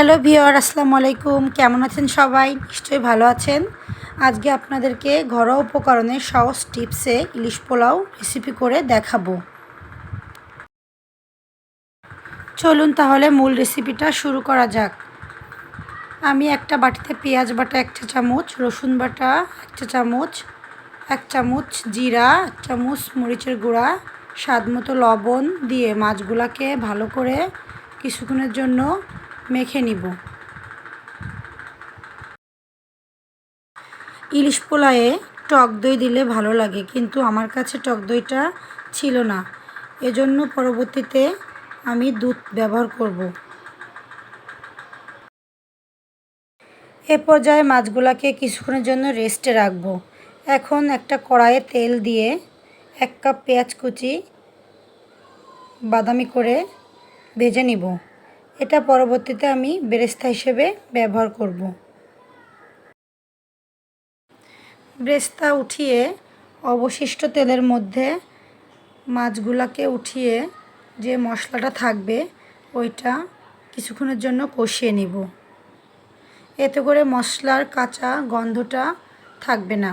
Hello viewer, আসসালামু আলাইকুম। কেমন আছেন সবাই? নিশ্চয়ই ভালো আছেন। আজকে আপনাদেরকে ঘরোয়া উপকরণে সহজ টিপসে ইলিশ পোলাও রেসিপি করে দেখাবো। চলুন তাহলে মূল রেসিপিটা শুরু করা যাক। আমি একটা বাটিতে পেঁয়াজ বাটা 1 চা চামচ, রসুন বাটা 1 চা চামচ, 1 চামচ জিরা, 1 চামচ মরিচের গুঁড়া, স্বাদ মতো লবণ দিয়ে মাছগুলোকে ভালো করে কিছুক্ষণের জন্য মেখে নিব। ইলিশ পোলাওয়ে টক দই দিলে ভালো লাগে, কিন্তু আমার কাছে টক দইটা ছিল না, এজন্য পরবর্তীতে আমি দুধ ব্যবহার করব। এ পর্যায়ে মাছগুলোকে কিছুক্ষণের জন্য রেস্টে রাখব। এখন একটা কড়াইয়ে তেল দিয়ে 1 কাপ পেঁয়াজ কুচি বাদামি করে ভেজে নিব। এটা পরবর্তীতে আমি বেরেস্তা হিসেবে ব্যবহার করব। বেরেস্তা উঠিয়ে অবশিষ্ট তেলের মধ্যে মাছগুলোকে উঠিয়ে যে মশলাটা থাকবে ওইটা কিছুক্ষণের জন্য কষিয়ে নিব। এতে করে মশলার কাঁচা গন্ধটা থাকবে না।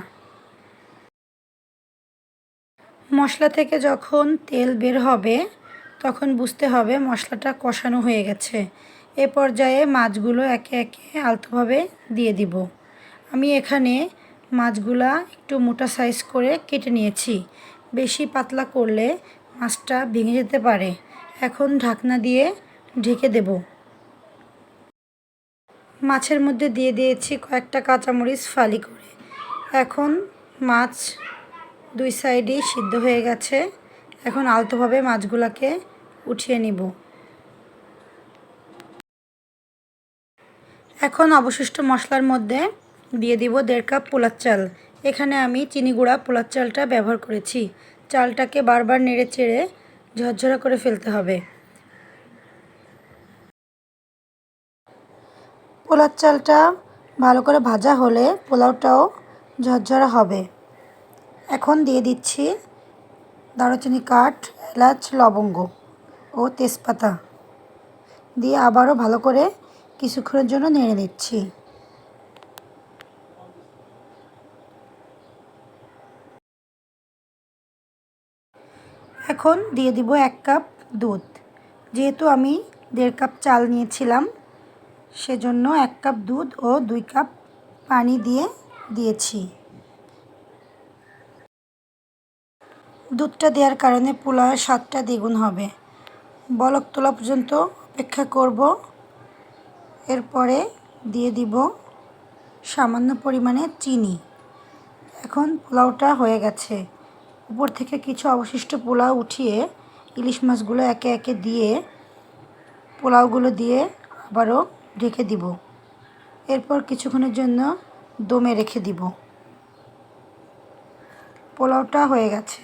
মশলা থেকে যখন তেল বের হবে তখন বুঝতে হবে মশলাটা কষানো হয়ে গেছে। এ পর্যায়ে মাছগুলো একে একে আলতোভাবে দিয়ে দিব। আমি এখানে মাছগুলা একটু মোটা সাইজ করে কেটে নিয়েছি। বেশি পাতলা করলে মাছটা ভেঙে যেতে পারে। এখন ঢাকনা দিয়ে ঢেকে দেব। মাছের মধ্যে দিয়ে দিয়েছি কয়েকটা কাঁচামরিচ ফালি করে। এখন মাছ 2 সাইডেই সিদ্ধ হয়ে গেছে। এখন আলতোভাবে মাছগুলোকে উঠিয়ে নিব। এখন অবশিষ্ট মশলার মধ্যে দিয়ে দিব 1.5 কাপ পোলার চাল। এখানে আমি চিনি গুঁড়া পোলার চালটা ব্যবহার করেছি। চালটাকে বারবার নেড়ে চেড়ে ঝরঝরা করে ফেলতে হবে। পোলার চালটা ভালো করে ভাজা হলে পোলাওটাও ঝরঝরা হবে। এখন দিয়ে দিচ্ছি দারুচিনি কাঠ, এলাচ, লবঙ্গ ও তেজপাতা দিয়ে আবারও ভালো করে কিছুক্ষণের জন্য নেড়ে নিচ্ছি। এখন দিয়ে দিব 1 কাপ দুধ। যেহেতু আমি 1.5 কাপ চাল নিয়েছিলাম, সেজন্য 1 কাপ দুধ ও 2 কাপ পানি দিয়েছি। দুধটা দেওয়ার কারণে পোলাওয়ের স্বাদটা দ্বিগুণ হবে। বলক তোলা পর্যন্ত অপেক্ষা করব। এরপরে দিয়ে দিব সামান্য পরিমাণে চিনি। এখন পোলাওটা হয়ে গেছে। উপর থেকে কিছু অবশিষ্ট পোলাও উঠিয়ে ইলিশ মাছগুলো একে একে দিয়ে পোলাওগুলো দিয়ে আবারও ঢেকে দিব। এরপর কিছুক্ষণের জন্য দমে রেখে দিব। পোলাওটা হয়ে গেছে।